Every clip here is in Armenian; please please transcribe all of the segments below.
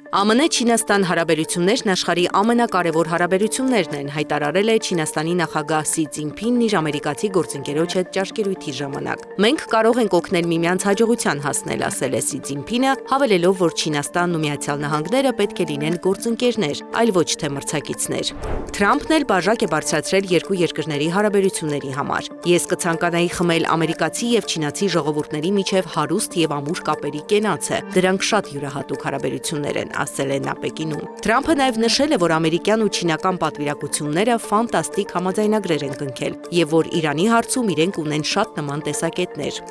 ԱՄՆ-Չինաստան հարաբերություններն աշխարհի ամենակարևոր հարաբերություններն են, հայտարարել է Չինաստանի նախագահ Սի Ցզինփինն իր ամերիկացի գործընկերոջ հետ ճաշկերույթի ժամանակ։ Մենք կարող ենք օգնել միմյանց հաջողության հասնել, ասել է Սի Ցզինփինը, հավելելով, որ Չինաստանն ու Միացյալ Նահանգները պետք է լինեն գործընկերներ, այլ ոչ թե մրցակիցներ։ Թրամփն էլ բաժակ է բարձրացրել երկու երկրների հարաբերությունների համար։ Ես կցանկանայի խմել ամերիկացի եւ չինացի ժողովուրդների միջև հարուստ եւ ամուր կապերի կենացը։ Դրանք շատ յուրահատուկ հարաբերություններ են, ասել է նա Պեկինում։ Թրամփը նաև նշել է, որ ամերիկյան ու չինական պատվիրակությունները ֆանտաստիկ համաձայնագրեր են կնքել եւ որ Իրանի հարցում իրենք ունեն շատ նման տեսակետներ։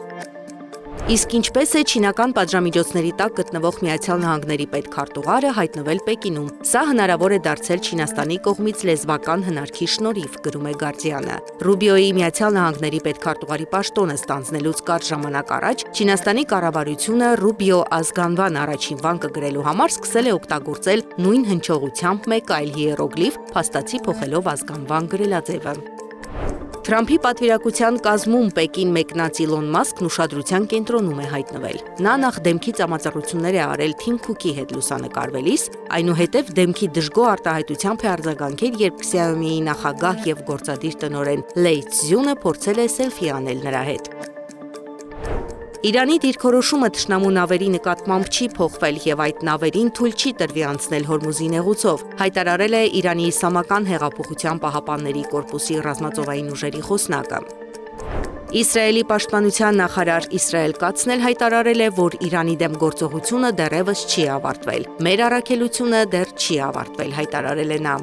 Իսկ ինչպես է չինական պատժամիջոցների տակ գտնվող Միացյալ Նահանգների պետքարտուղարը հայտնվել Պեկինում։ Սա հնարավոր է դարձել Չինաստանի կողմից լեզվական հնարքի շնորհիվ, գրում է Guardian-ը։ Ռուբիոյի Միացյալ Նահանգների պետքարտուղարի պաշտոնը ստանձնելուց կարճ ժամանակ առաջ Չինաստանի կառավարությունը Ռուբիո ազգանվան առաջին վանկը գրելու համար սկսել է օգտագործել նույն հնչողությամբ մեկ այլ հիերոգլիֆ, փաստացի փոխելով ազգանվան գրելաձևը։ Թրամփի պատվիրակության կազմում Պեկին մեկնած Իլոն Մասկն ուշադրության կենտրոնում է հայտնվել։ Նա նախ դեմքի ծամածառություններ է արել Թիմ Քուքի հետ լուսանկարվելիս, այնուհետև դեմքի դժգոհ արտահայտությամբ է արձագանքել, երբ Xiaomi-ի նախագահ եւ գործադիր տնօրեն Լեյ Ցզյունը փորձել է սելֆի անել նրա հետ։ Իրանի դիրքորոշումը թշնամու նավերի նկատմամբ չի փոխվել եւ այդ նավերին թույլ չի տրվի անցնել Հորմուզի նեղուցով, հայտարարել է Իրանի Իսլամական հեղափոխության պահապանների կորպուսի ռազմածովային ուժերի խոսնակը։ Իսրայելի պաշտպանության նախարար Իսրայել Կացն էլ հայտարարել է, որ Իրանի դեմ գործողությունը դեռևս չի ավարտվել։ Մեր առաքելությունը դեռ չի ավարտվել, հայտարարել է նա։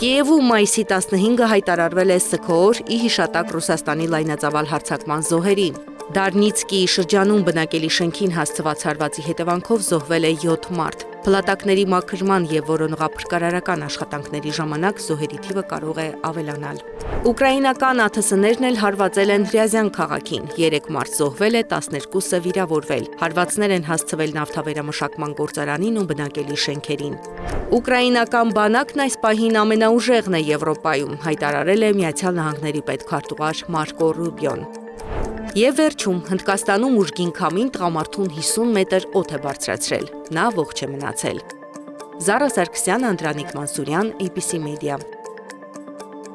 Կիևում մայիսի 15-ը հայտարարվել է սգոր ի հիշատակ Ռուսաստանի լայնածավալ հարձակման զոհերի։ Դարնիցկիի շրջանում բնակելի շենքին հասցված հարվածի հետևանքով զոհվել է 7 մարդ։ Փլատակների մաքրման եւ որոնողափրկարարական աշխատանքների ժամանակ զոհերի թիվը կարող է ավելանալ։ Ուկրաինական ԱԹՍ-ներն էլ հարվածել են Հրյազյան քաղաքին։ 3 մարդ զոհվել է, 12-ը վիրավորվել։ Հարվածներ են հասցվել նավթավերամշակման գործարանին ու բնակելի շենքերին։ Ուկրաինական բանակն այս պահին ամենաուժեղն է Եվրոպայում, հայտարարել է Միացյալ Նահանգների պետքարտուղար Մարկո Ռուբիոն։ Եվ վերջում Հնդկաստանում ուժգին քամին տղամարդուն 50 մետր օդ է բարձրացրել։ Նա ողջ է մնացել։ Զարա Սարգսյան, Անդրանիկ Մանսուրյան, ABC Media։